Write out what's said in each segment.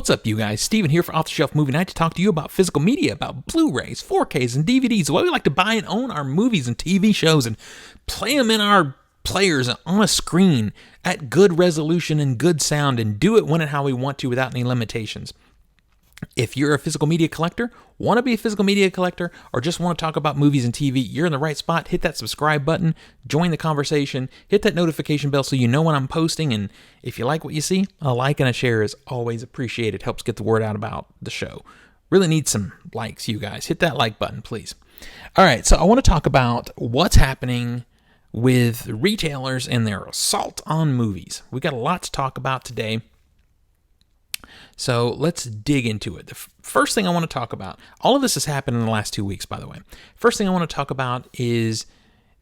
What's up, you guys? Steven here for Off the Shelf Movie Night to talk to you about physical media, about Blu-rays, 4Ks, and DVDs, why we like to buy and own our movies and TV shows and play them in our players on a screen at good resolution and good sound and do it when and how we want to without any limitations. If you're a physical media collector, want to be a physical media collector, or just want to talk about movies and TV, you're in the right spot. Hit that subscribe button, join the conversation, hit that notification bell so you know when I'm posting, and if you like what you see, a like and a share is always appreciated. Helps get the word out about the show. Really need some likes, you guys. Hit that like button, please. All right, so I want to talk about what's happening with retailers and their assault on movies. We got a lot to talk about today. So let's dig into it. The first thing I want to talk about, all of this has happened in the last 2 weeks, by the way. First thing I want to talk about is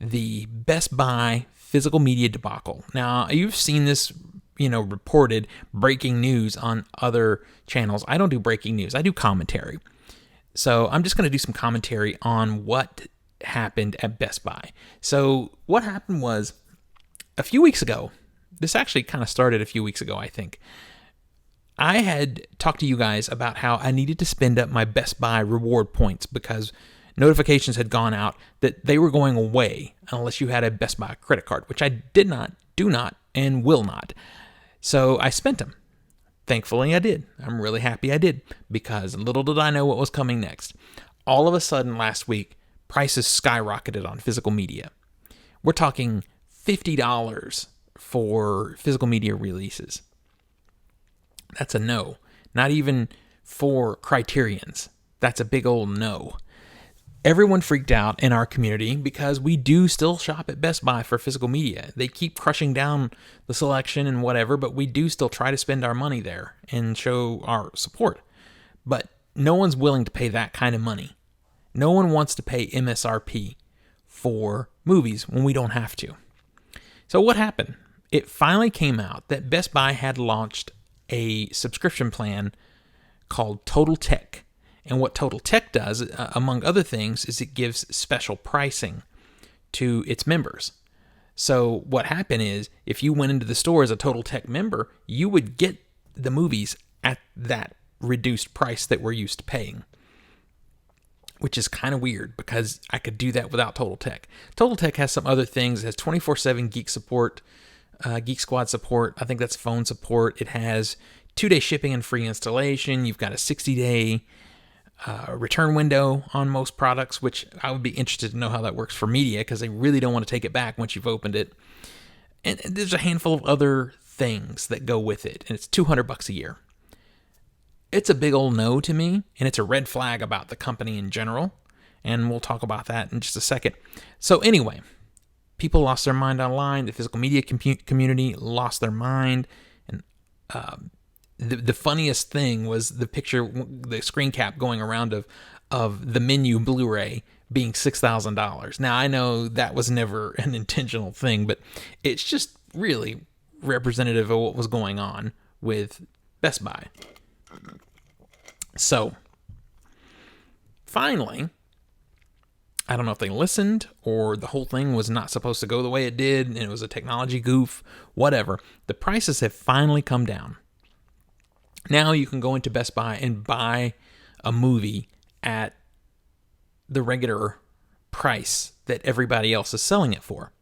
the Best Buy physical media debacle. Now, you've seen this, reported breaking news on other channels. I don't do breaking news. I do commentary. So I'm just going to do some commentary on what happened at Best Buy. So what happened was a few weeks ago, this actually kind of started a few weeks ago, I think. I had talked to you guys about how I needed to spend up my Best Buy reward points because notifications had gone out that they were going away unless you had a Best Buy credit card, which I did not, do not, and will not. So I spent them. Thankfully, I did. I'm really happy I did because little did I know what was coming next. All of a sudden last week, prices skyrocketed on physical media. We're talking $50 for physical media releases. That's a no. Not even for Criterions. That's a big old no. Everyone freaked out in our community because we do still shop at Best Buy for physical media. They keep crushing down the selection and whatever, but we do still try to spend our money there and show our support. But no one's willing to pay that kind of money. No one wants to pay MSRP for movies when we don't have to. So what happened? It finally came out that Best Buy had launched a subscription plan called Total Tech. And what Total Tech does, among other things, is it gives special pricing to its members. So what happened is, if you went into the store as a Total Tech member, you would get the movies at that reduced price that we're used to paying. Which is kind of weird because I could do that without Total Tech. Total Tech has some other things. It has 24/7 Geek support, Geek Squad support. I think that's phone support. It has 2-day shipping and free installation. You've got a 60-day return window on most products, which I would be interested to know how that works for media because they really don't want to take it back once you've opened it. And there's a handful of other things that go with it, and it's $200 a year. It's a big old no to me, and it's a red flag about the company in general, and we'll talk about that in just a second. So anyway, people lost their mind online. The physical media community lost their mind. And the funniest thing was the picture, the screen cap going around of the menu Blu-ray being $6,000. Now, I know that was never an intentional thing, but it's just really representative of what was going on with Best Buy. So, finally, I don't know if they listened or the whole thing was not supposed to go the way it did and it was a technology goof, whatever. The prices have finally come down. Now you can go into Best Buy and buy a movie at the regular price that everybody else is selling it for.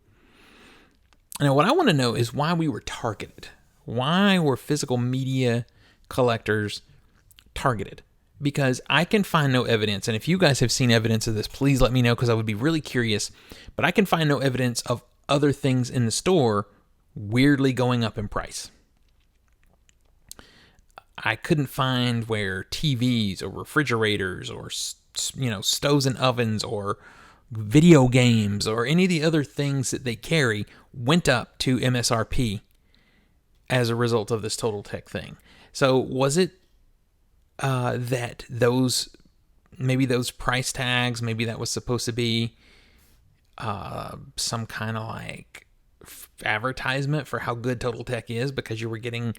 Now, what I want to know is why we were targeted. Why were physical media collectors targeted? Because I can find no evidence, and if you guys have seen evidence of this, please let me know because I would be really curious, but I can find no evidence of other things in the store weirdly going up in price. I couldn't find where TVs or refrigerators or stoves and ovens or video games or any of the other things that they carry went up to MSRP as a result of this Total Tech thing. So was it that those price tags, maybe that was supposed to be some kind of like advertisement for how good Total Tech is because you were getting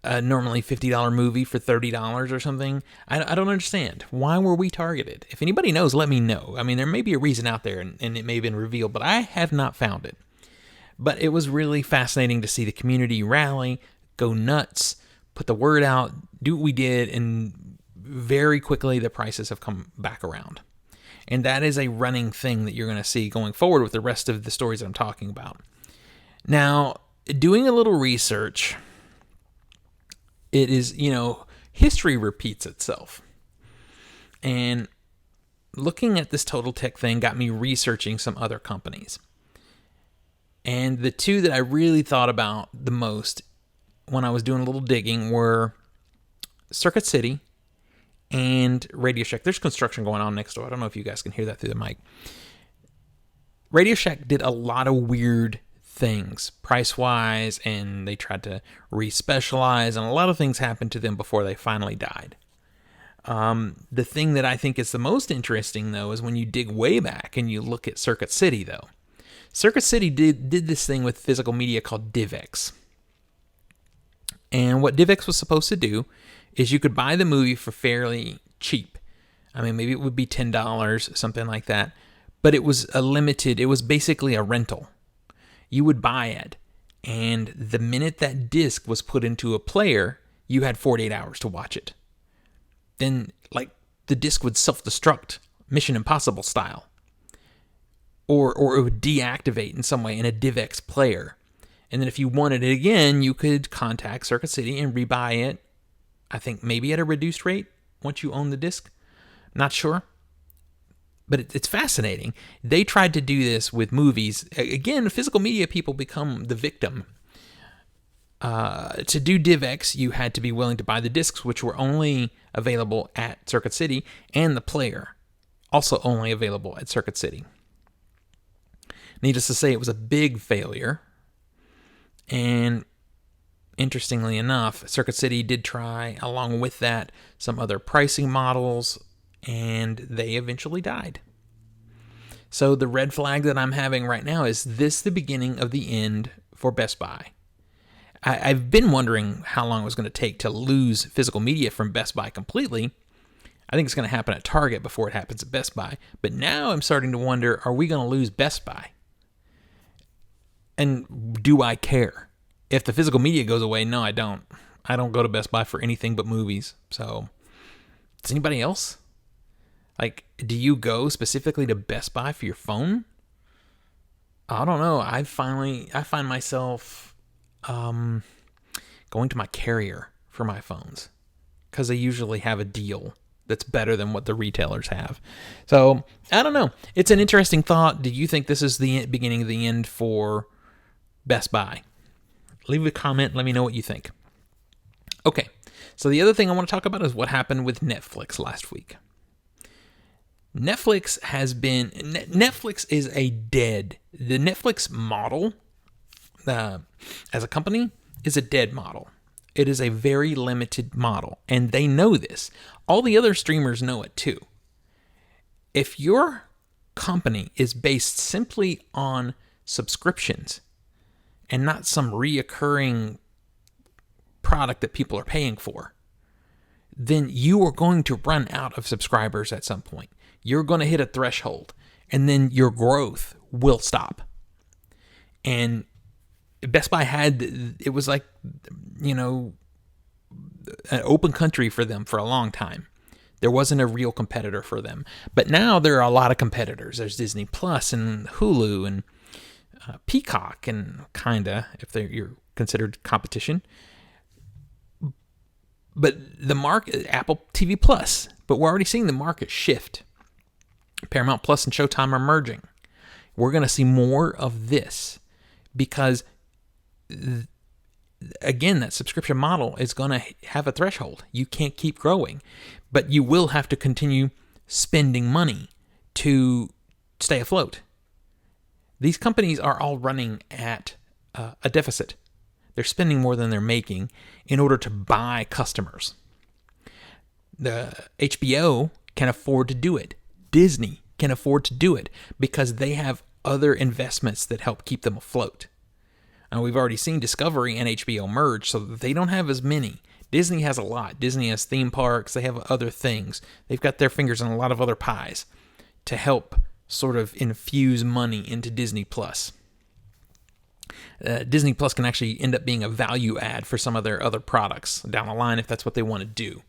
a normally $50 movie for $30 or something? I don't understand. Why were we targeted? If anybody knows, let me know. I mean, there may be a reason out there and it may have been revealed, but I have not found it. But it was really fascinating to see the community rally, go nuts, put the word out, do what we did, and very quickly the prices have come back around. And that is a running thing that you're going to see going forward with the rest of the stories I'm talking about. Now, doing a little research, it is, history repeats itself. And looking at this Total Tech thing got me researching some other companies. And the two that I really thought about the most when I was doing a little digging were Circuit City and Radio Shack. There's construction going on next door. I don't know if you guys can hear that through the mic. Radio Shack did a lot of weird things price-wise, and they tried to re-specialize, and a lot of things happened to them before they finally died. The thing that I think is the most interesting, though, is when you dig way back and you look at Circuit City, though. Circuit City did this thing with physical media called DivX. And what DivX was supposed to do is you could buy the movie for fairly cheap. I mean, maybe it would be $10, something like that. But it was it was basically a rental. You would buy it, and the minute that disc was put into a player, you had 48 hours to watch it. Then, the disc would self-destruct, Mission Impossible style. Or it would deactivate in some way in a DivX player. And then if you wanted it again, you could contact Circuit City and rebuy it, I think maybe at a reduced rate once you own the disc. Not sure. But it's fascinating. They tried to do this with movies. Again, physical media people become the victim. To do DivX, you had to be willing to buy the discs, which were only available at Circuit City, and the player, also only available at Circuit City. Needless to say, it was a big failure. And interestingly enough, Circuit City did try, along with that, some other pricing models, and they eventually died. So the red flag that I'm having right now is this the beginning of the end for Best Buy? I've been wondering how long it was going to take to lose physical media from Best Buy completely. I think it's going to happen at Target before it happens at Best Buy. But now I'm starting to wonder, are we going to lose Best Buy? And do I care? If the physical media goes away, no, I don't. I don't go to Best Buy for anything but movies. So, does anybody else? Do you go specifically to Best Buy for your phone? I don't know. I find myself going to my carrier for my phones because they usually have a deal that's better than what the retailers have. So, I don't know. It's an interesting thought. Do you think this is the beginning of the end for Best Buy? Leave a comment. Let me know what you think. Okay, so the other thing I want to talk about is what happened with Netflix last week. Netflix is the Netflix model as a company is a dead model. It is a very limited model, and they know this. All the other streamers know it too. If your company is based simply on subscriptions and not some reoccurring product that people are paying for, then you are going to run out of subscribers at some point. You're going to hit a threshold, and then your growth will stop. And Best Buy it was like, an open country for them for a long time. There wasn't a real competitor for them. But now there are a lot of competitors. There's Disney Plus and Hulu and Peacock, and kinda, if you're considered competition. But the market, Apple TV Plus, but we're already seeing the market shift. Paramount Plus and Showtime are merging. We're going to see more of this because, again, that subscription model is going to have a threshold. You can't keep growing, but you will have to continue spending money to stay afloat. These companies are all running at a deficit. They're spending more than they're making in order to buy customers. The HBO can afford to do it. Disney can afford to do it because they have other investments that help keep them afloat. And we've already seen Discovery and HBO merge, so they don't have as many. Disney has a lot. Disney has theme parks. They have other things. They've got their fingers in a lot of other pies to help sort of infuse money into Disney Plus. Disney Plus can actually end up being a value add for some of their other products down the line if that's what they want to do.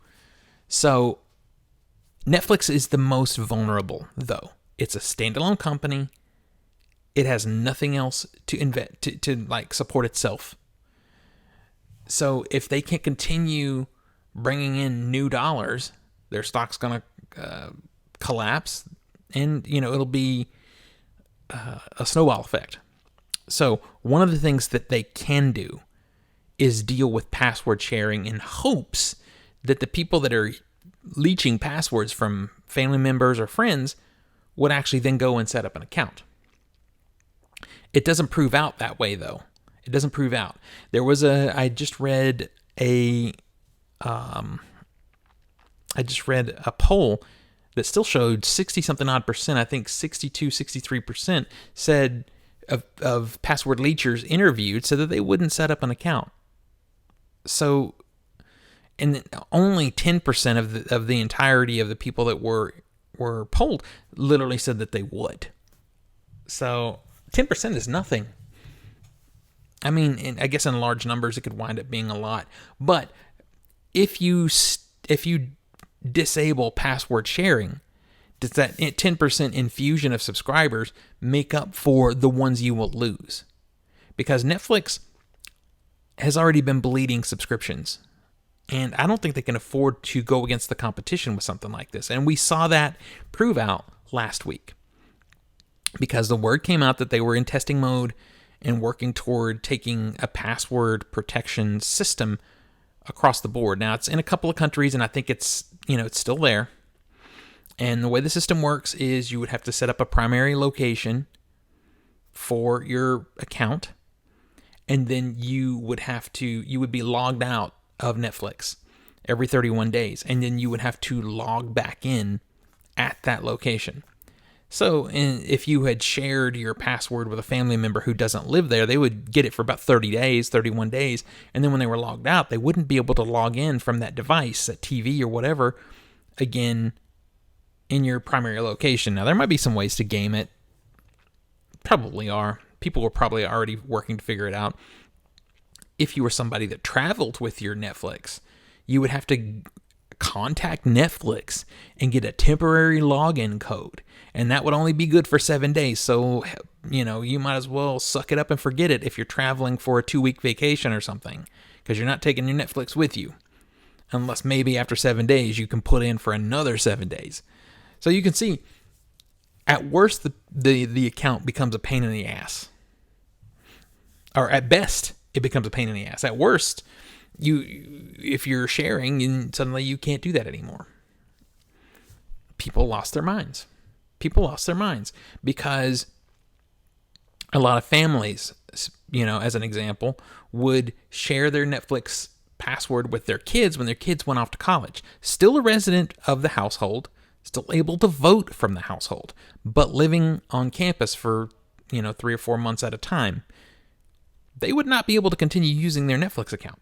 So Netflix is the most vulnerable, though. It's a standalone company. It has nothing else to invent to like support itself. So if they can't continue bringing in new dollars, their stock's gonna collapse, and it'll be a snowball effect. So one of the things that they can do is deal with password sharing in hopes that the people that are leeching passwords from family members or friends would actually then go and set up an account. It doesn't prove out that way, though. It doesn't prove out. I just read a poll that still showed 60-something odd percent, I think 62, 63% said of password leechers interviewed said that they wouldn't set up an account. So, and only 10% of the entirety of the people that were polled literally said that they would. So 10% is nothing. I mean, I guess in large numbers it could wind up being a lot. But if you disable password sharing, does that 10% infusion of subscribers make up for the ones you will lose? Because Netflix has already been bleeding subscriptions, and I don't think they can afford to go against the competition with something like this. And we saw that prove out last week, because the word came out that they were in testing mode and working toward taking a password protection system across the board. Now, it's in a couple of countries, and I think it's still there. And the way the system works is you would have to set up a primary location for your account, and then you would be logged out of Netflix every 31 days, and then you would have to log back in at that location. So if you had shared your password with a family member who doesn't live there, they would get it for about 30 days, 31 days, and then when they were logged out, they wouldn't be able to log in from that device, that TV or whatever, again in your primary location. Now, there might be some ways to game it. Probably are. People were probably already working to figure it out. If you were somebody that traveled with your Netflix, you would have to contact Netflix and get a temporary login code. And that would only be good for 7 days. So, you might as well suck it up and forget it if you're traveling for a 2-week vacation or something, because you're not taking your Netflix with you. Unless maybe after 7 days you can put in for another 7 days. So you can see, at worst, the account becomes a pain in the ass. Or at best, it becomes a pain in the ass. At worst, if you're sharing, and suddenly you can't do that anymore. People lost their minds. Because a lot of families, as an example, would share their Netflix password with their kids when their kids went off to college. Still a resident of the household, still able to vote from the household, but living on campus for, 3 or 4 months at a time. They would not be able to continue using their Netflix account.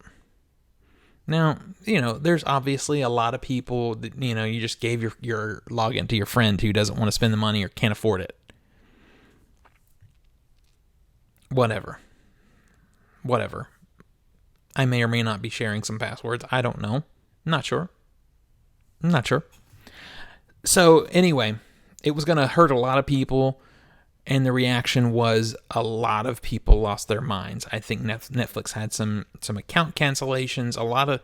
Now, there's obviously a lot of people that, you just gave your login to your friend who doesn't want to spend the money or can't afford it. Whatever. I may or may not be sharing some passwords. I don't know. Not sure. So anyway, it was going to hurt a lot of people. And the reaction was a lot of people lost their minds. I think Netflix had some account cancellations, a lot of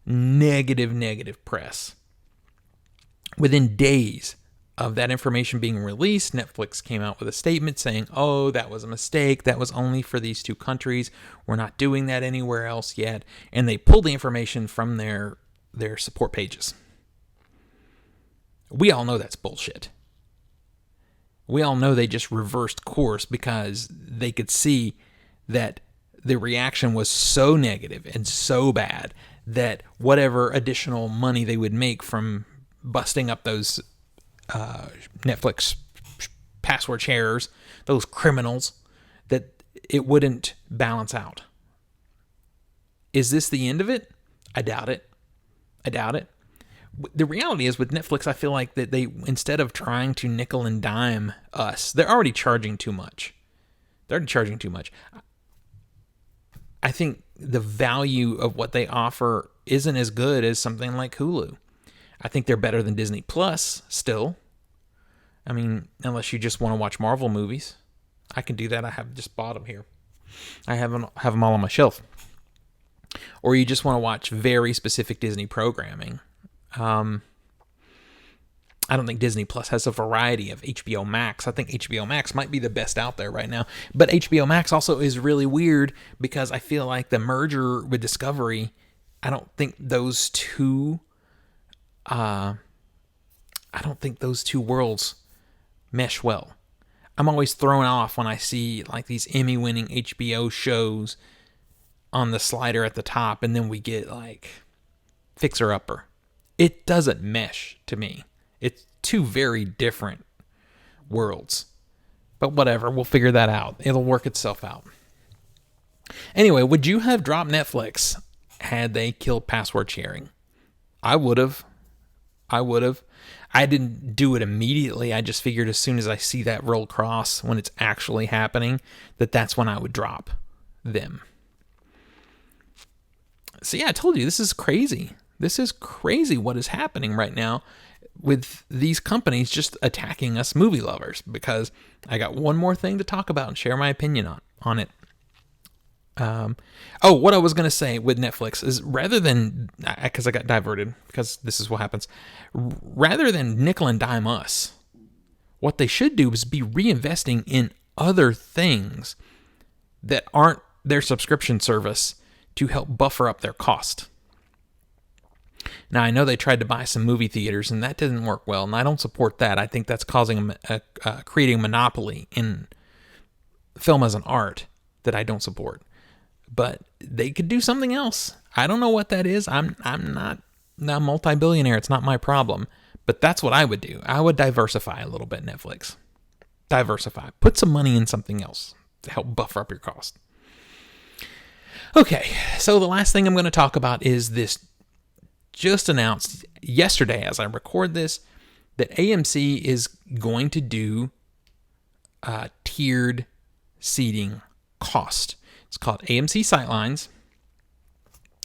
negative press. Within days of that information being released, Netflix came out with a statement saying, "Oh, that was a mistake. That was only for these 2 countries. We're not doing that anywhere else yet." And they pulled the information from their support pages. We all know that's bullshit. We all know they just reversed course because they could see that the reaction was so negative and so bad that whatever additional money they would make from busting up those Netflix password sharers, those criminals, that it wouldn't balance out. Is this the end of it? I doubt it. The reality is with Netflix, I feel like that they, instead of trying to nickel and dime us, they're already charging too much. I think the value of what they offer isn't as good as something like Hulu. I think they're better than Disney Plus still. I mean, unless you just want to watch Marvel movies. I can do that. I have just bought them here. I have them all on my shelf. Or you just want to watch very specific Disney programming. I don't think Disney Plus has a variety of HBO Max. I think HBO Max might be the best out there right now. But HBO Max also is really weird because I feel like the merger with Discovery, I don't think those two worlds mesh well. I'm always thrown off when I see like these Emmy-winning HBO shows on the slider at the top, and then we get like Fixer Upper. It doesn't mesh to me. It's two very different worlds. But whatever, we'll figure that out. It'll work itself out. Anyway, would you have dropped Netflix had they killed password sharing? I would have. I didn't do it immediately. I just figured as soon as I see that roll across when it's actually happening, that's when I would drop them. So yeah, I told you, this is crazy. This is crazy what is happening right now with these companies just attacking us movie lovers, because I got one more thing to talk about and share my opinion on it. What I was going to say with Netflix is, rather than, because I got diverted, because this is what happens, rather than nickel and dime us, what they should do is be reinvesting in other things that aren't their subscription service to help buffer up their cost. Now, I know they tried to buy some movie theaters, and that didn't work well, and I don't support that. I think that's causing creating a monopoly in film as an art that I don't support. But they could do something else. I don't know what that is. I'm not a multi-billionaire. It's not my problem. But that's what I would do. I would diversify a little bit, Netflix. Diversify. Put some money in something else to help buffer up your cost. Okay, so the last thing I'm going to talk about is this just announced yesterday as I record this, that AMC is going to do tiered seating cost. It's called AMC Sightlines.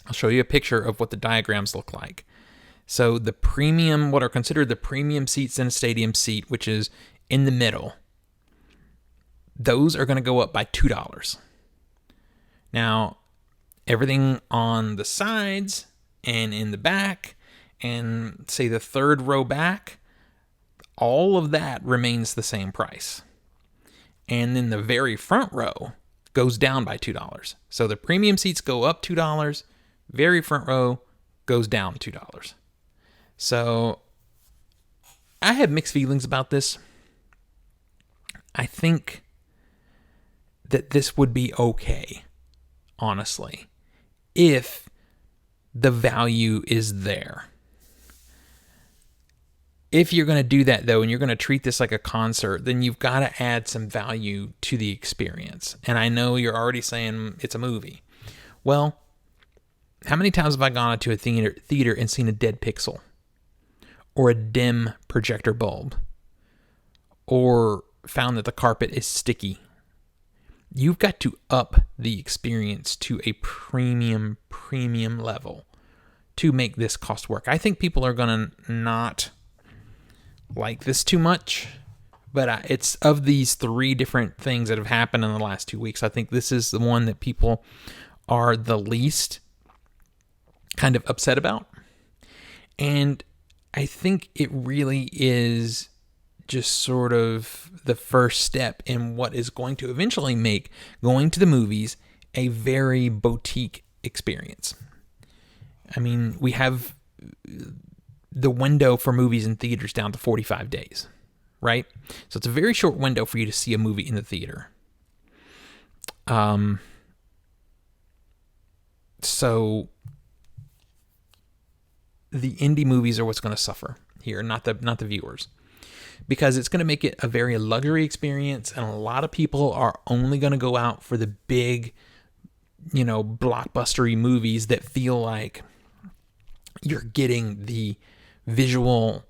I'll show you a picture of what the diagrams look like. So the premium, what are considered the premium seats in a stadium seat, which is in the middle, those are going to go up by $2. Now, everything on the sides and in the back, and say the third row back, all of that remains the same price. And then the very front row goes down by $2. So the premium seats go up $2, very front row goes down $2. So I have mixed feelings about this. I think that this would be okay, honestly, if the value is there. If you're going to do that, though, and you're going to treat this like a concert, then you've got to add some value to the experience. And I know you're already saying it's a movie. Well, how many times have I gone into a theater and seen a dead pixel? Or a dim projector bulb? Or found that the carpet is sticky? You've got to up the experience to a premium level to make this cost work. I think people are going to not like this too much, but it's of these three different things that have happened in the last 2 weeks, I think this is the one that people are the least kind of upset about. And I think it really is just sort of the first step in what is going to eventually make going to the movies a very boutique experience. I mean, we have the window for movies in theaters down to 45 days, right? So it's a very short window for you to see a movie in the theater. So the indie movies are what's going to suffer here, not the viewers, because it's going to make it a very luxury experience, and a lot of people are only going to go out for the big, blockbustery movies that feel like you're getting the visual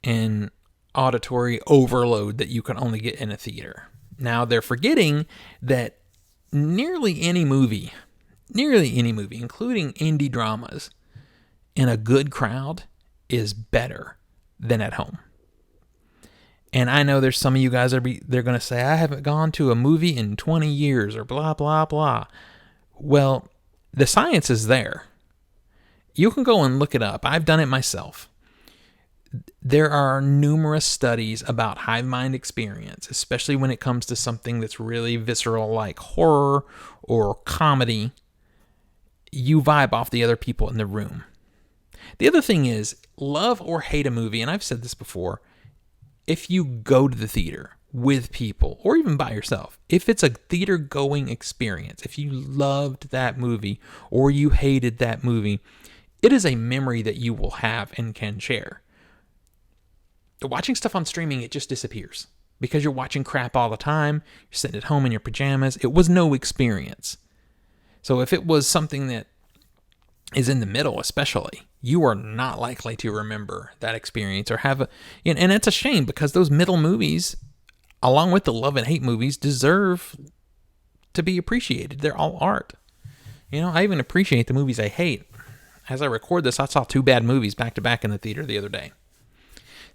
and auditory overload that you can only get in a theater. Now, they're forgetting that nearly any movie nearly any movie, including indie dramas, in a good crowd is better than at home. And I know there's some of you guys they're going to say, I haven't gone to a movie in 20 years or blah, blah, blah. Well, the science is there. You can go and look it up. I've done it myself. There are numerous studies about hive mind experience, especially when it comes to something that's really visceral like horror or comedy. You vibe off the other people in the room. The other thing is, love or hate a movie, and I've said this before, if you go to the theater with people or even by yourself, if it's a theater going experience, if you loved that movie or you hated that movie, it is a memory that you will have and can share. Watching stuff on streaming, it just disappears because you're watching crap all the time. You're sitting at home in your pajamas. It was no experience. So if it was something that is in the middle, especially, you are not likely to remember that experience or have and it's a shame because those middle movies, along with the love and hate movies, deserve to be appreciated. They're all art. I even appreciate the movies I hate. As I record this, I saw 2 bad movies back to back in the theater the other day.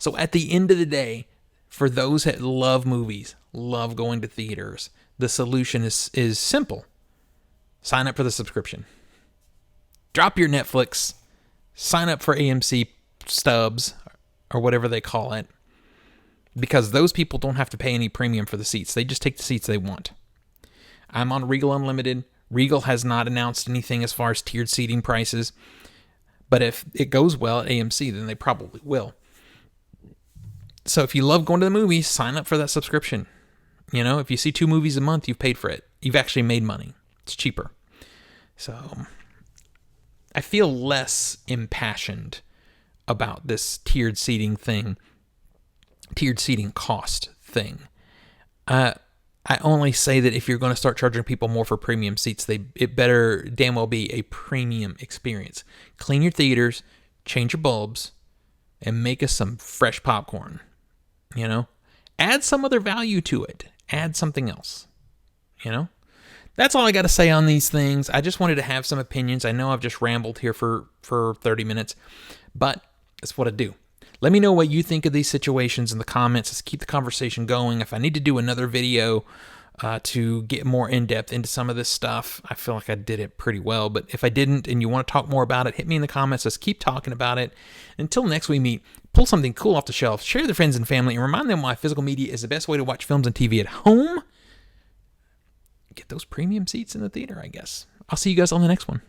So at the end of the day, for those that love movies, love going to theaters, the solution is simple. Sign up for the subscription. Drop your Netflix, sign up for AMC stubs or whatever they call it, because those people don't have to pay any premium for the seats. They just take the seats they want. I'm on Regal Unlimited. Regal has not announced anything as far as tiered seating prices, but if it goes well at AMC, then they probably will. So if you love going to the movies, sign up for that subscription. If you see 2 movies a month, you've paid for it. You've actually made money. It's cheaper. So I feel less impassioned about this tiered seating cost thing. I only say that if you're going to start charging people more for premium seats, it better damn well be a premium experience. Clean your theaters, change your bulbs, and make us some fresh popcorn. Add some other value to it. Add something else. That's all I got to say on these things. I just wanted to have some opinions. I know I've just rambled here for 30 minutes, but that's what I do. Let me know what you think of these situations in the comments. Let's keep the conversation going. If I need to do another video to get more in-depth into some of this stuff, I feel like I did it pretty well. But if I didn't and you want to talk more about it, hit me in the comments. Let's keep talking about it. Until next we meet, pull something cool off the shelf, share with your friends and family, and remind them why physical media is the best way to watch films and TV at home. Get those premium seats in the theater, I guess. I'll see you guys on the next one.